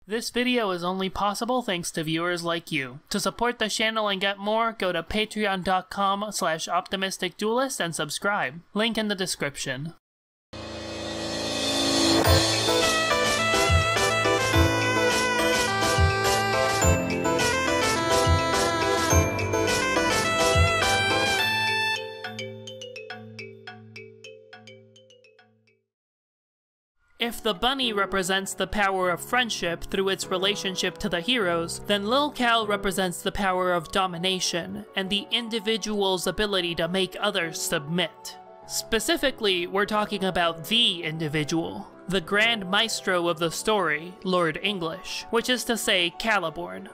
This video is only possible thanks to viewers like you. To support the channel and get more, go to patreon.com/optimisticduelist and subscribe. Link in the description. If the bunny represents the power of friendship through its relationship to the heroes, then Lil Cal represents the power of domination and the individual's ability to make others submit. Specifically, we're talking about the individual, the grand maestro of the story, Lord English, which is to say Caliborn.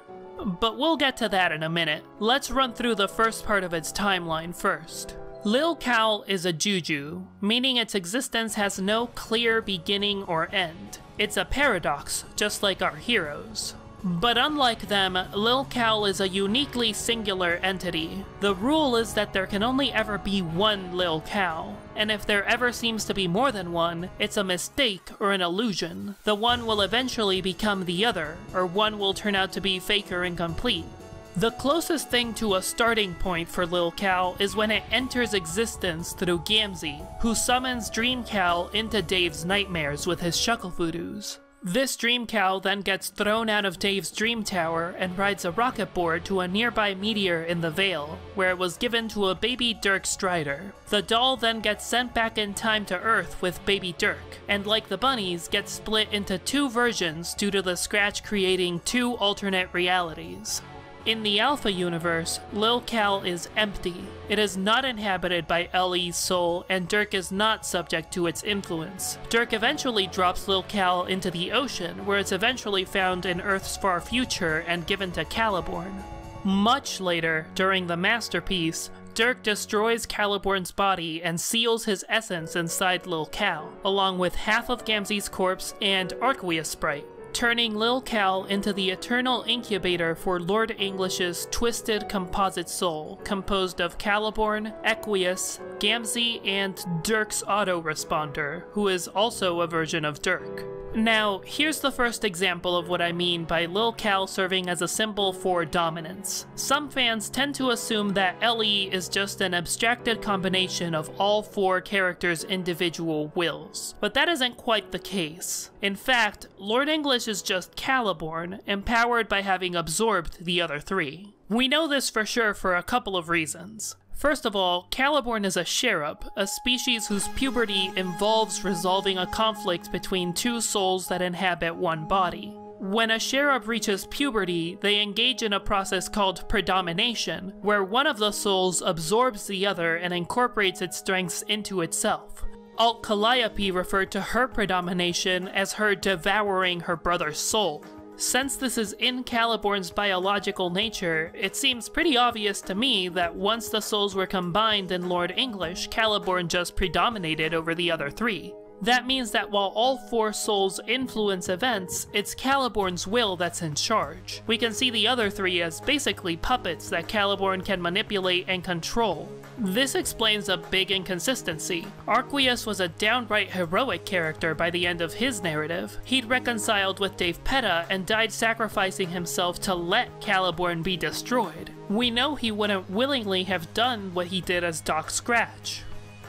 But we'll get to that in a minute. Let's run through the first part of its timeline first. Lil Cal is a juju, meaning its existence has no clear beginning or end. It's a paradox, just like our heroes. But unlike them, Lil Cal is a uniquely singular entity. The rule is that there can only ever be one Lil Cal, and if there ever seems to be more than one, it's a mistake or an illusion. The one will eventually become the other, or one will turn out to be fake or incomplete. The closest thing to a starting point for Lil Cal is when it enters existence through Gamzee, who summons Dream Cal into Dave's nightmares with his shuckle voodoos. This Dream Cal then gets thrown out of Dave's dream tower and rides a rocket board to a nearby meteor in the Vale, where it was given to a baby Dirk Strider. The doll then gets sent back in time to Earth with baby Dirk, and like the bunnies, gets split into two versions due to the scratch creating two alternate realities. In the Alpha universe, Lil Cal is empty. It is not inhabited by LE's soul, and Dirk is not subject to its influence. Dirk eventually drops Lil Cal into the ocean, where it's eventually found in Earth's far future and given to Caliborn. Much later, during the Masterpiece, Dirk destroys Caliborn's body and seals his essence inside Lil Cal, along with half of Gamzee's corpse and Arceus sprite, turning Lil Cal into the eternal incubator for Lord English's twisted composite soul, composed of Caliborn, Arceus, Gamzee, and Dirk's autoresponder, who is also a version of Dirk. Now, here's the first example of what I mean by Lil Cal serving as a symbol for dominance. Some fans tend to assume that LE is just an abstracted combination of all four characters' individual wills, but that isn't quite the case. In fact, Lord English is just Caliborn, empowered by having absorbed the other three. We know this for sure for a couple of reasons. First of all, Caliborn is a cherub, a species whose puberty involves resolving a conflict between two souls that inhabit one body. When a cherub reaches puberty, they engage in a process called predomination, where one of the souls absorbs the other and incorporates its strengths into itself. Alt Calliope referred to her predomination as her devouring her brother's soul. Since this is in Caliborn's biological nature, it seems pretty obvious to me that once the souls were combined in Lord English, Caliborn just predominated over the other three. That means that while all four souls influence events, it's Caliborn's will that's in charge. We can see the other three as basically puppets that Caliborn can manipulate and control. This explains a big inconsistency. Arceus was a downright heroic character by the end of his narrative. He'd reconciled with Dave Petta and died sacrificing himself to let Caliborn be destroyed. We know he wouldn't willingly have done what he did as Doc Scratch.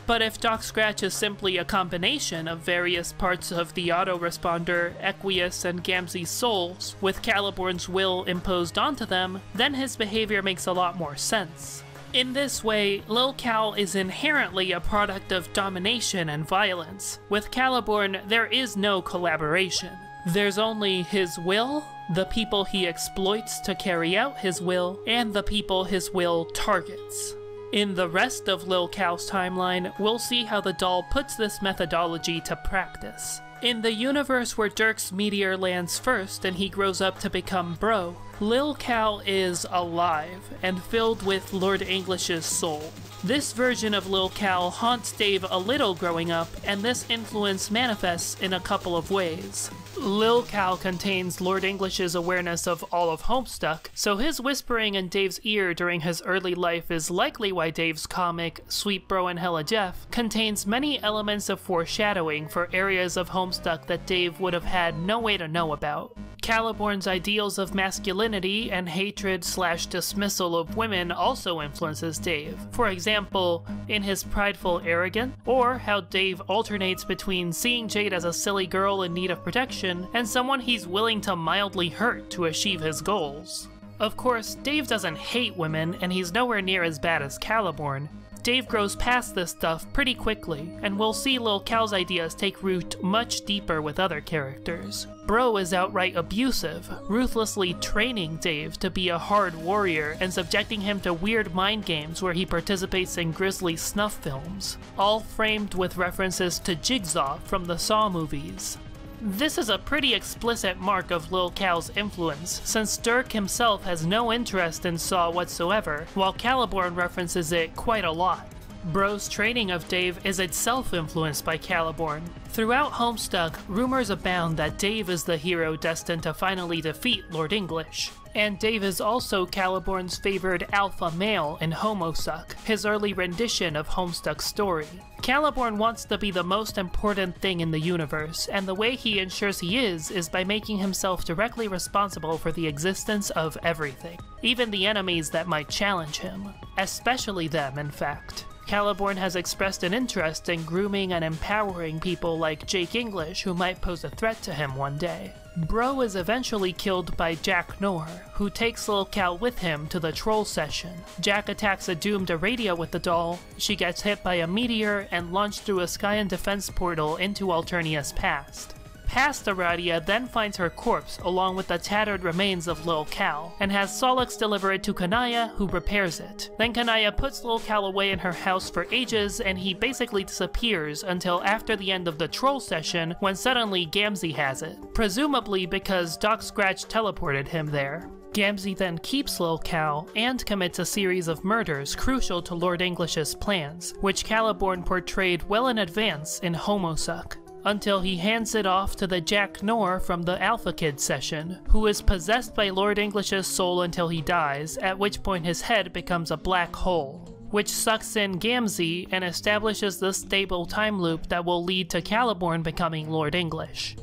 But if Doc Scratch is simply a combination of various parts of the autoresponder, Arceus, and Gamzee's souls, with Caliborn's will imposed onto them, then his behavior makes a lot more sense. In this way, Lil Cal is inherently a product of domination and violence. With Caliborn, there is no collaboration. There's only his will, the people he exploits to carry out his will, and the people his will targets. In the rest of Lil Cal's timeline, we'll see how the doll puts this methodology to practice. In the universe where Dirk's meteor lands first and he grows up to become Bro, Lil Cal is alive and filled with Lord English's soul. This version of Lil Cal haunts Dave a little growing up, and this influence manifests in a couple of ways. Lil Cal contains Lord English's awareness of all of Homestuck, so his whispering in Dave's ear during his early life is likely why Dave's comic, Sweet Bro and Hella Jeff, contains many elements of foreshadowing for areas of Homestuck that Dave would have had no way to know about. Caliborn's ideals of masculinity and hatred/dismissal of women also influences Dave. For example, in his prideful arrogance, or how Dave alternates between seeing Jade as a silly girl in need of protection and someone he's willing to mildly hurt to achieve his goals. Of course, Dave doesn't hate women, and he's nowhere near as bad as Caliborn. Dave grows past this stuff pretty quickly, and we'll see Lil Cal's ideas take root much deeper with other characters. Bro is outright abusive, ruthlessly training Dave to be a hard warrior and subjecting him to weird mind games where he participates in grisly snuff films, all framed with references to Jigsaw from the Saw movies. This is a pretty explicit mark of Lil Cal's influence, since Dirk himself has no interest in Saw whatsoever, while Caliborn references it quite a lot. Bro's training of Dave is itself influenced by Caliborn. Throughout Homestuck, rumors abound that Dave is the hero destined to finally defeat Lord English. And Dave is also Caliborn's favored alpha male in Homestuck, his early rendition of Homestuck's story. Caliborn wants to be the most important thing in the universe, and the way he ensures he is by making himself directly responsible for the existence of everything, even the enemies that might challenge him. Especially them, in fact. Caliborn has expressed an interest in grooming and empowering people like Jake English who might pose a threat to him one day. Bro is eventually killed by Jack Knorr, who takes Lil Cal with him to the troll session. Jack attacks a doomed radio with the doll, she gets hit by a meteor and launched through a Skyan defense portal into Alternia's past. Past Aradia then finds her corpse along with the tattered remains of Lil Cal, and has Solix deliver it to Kanaya, who repairs it. Then Kanaya puts Lil Cal away in her house for ages, and he basically disappears until after the end of the troll session, when suddenly Gamzee has it, presumably because Doc Scratch teleported him there. Gamzee then keeps Lil Cal and commits a series of murders crucial to Lord English's plans, which Caliborn portrayed well in advance in Homestuck, until he hands it off to the Jack Knorr from the Alpha Kid session, who is possessed by Lord English's soul until he dies, at which point his head becomes a black hole, which sucks in Gamzee and establishes the stable time loop that will lead to Caliborn becoming Lord English.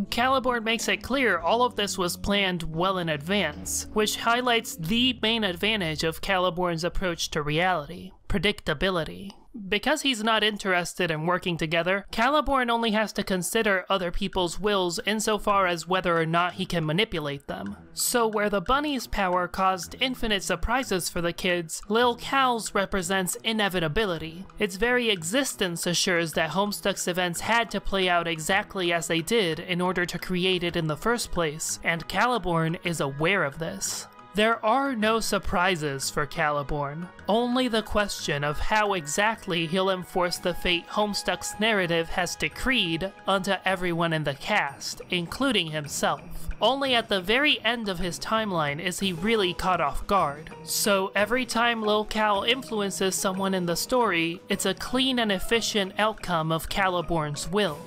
Caliborn makes it clear all of this was planned well in advance, which highlights the main advantage of Caliborn's approach to reality: predictability. Because he's not interested in working together, Caliborn only has to consider other people's wills insofar as whether or not he can manipulate them. So where the bunny's power caused infinite surprises for the kids, Lil Cal's represents inevitability. Its very existence assures that Homestuck's events had to play out exactly as they did in order to create it in the first place, and Caliborn is aware of this. There are no surprises for Caliborn, only the question of how exactly he'll enforce the fate Homestuck's narrative has decreed onto everyone in the cast, including himself. Only at the very end of his timeline is he really caught off guard. So every time Lil Cal influences someone in the story, it's a clean and efficient outcome of Caliborn's will.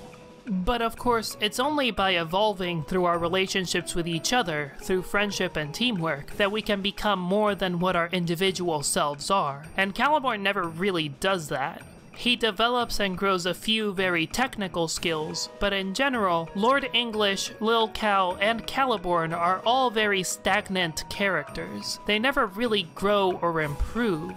But of course, it's only by evolving through our relationships with each other, through friendship and teamwork, that we can become more than what our individual selves are. And Caliborn never really does that. He develops and grows a few very technical skills, but in general, Lord English, Lil Cal, and Caliborn are all very stagnant characters. They never really grow or improve.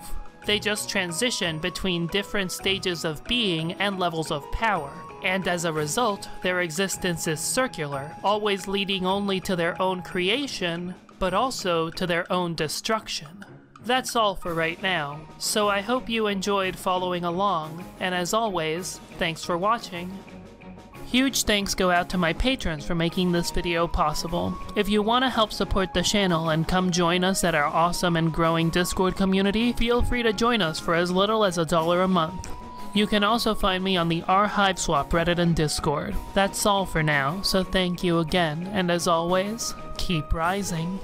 They just transition between different stages of being and levels of power. And as a result, their existence is circular, always leading only to their own creation, but also to their own destruction. That's all for right now, so I hope you enjoyed following along, and as always, thanks for watching. Huge thanks go out to my patrons for making this video possible. If you want to help support the channel and come join us at our awesome and growing Discord community, feel free to join us for as little as $1 a month. You can also find me on the r/Hiveswap Reddit and Discord. That's all for now, so thank you again, and as always, keep rising.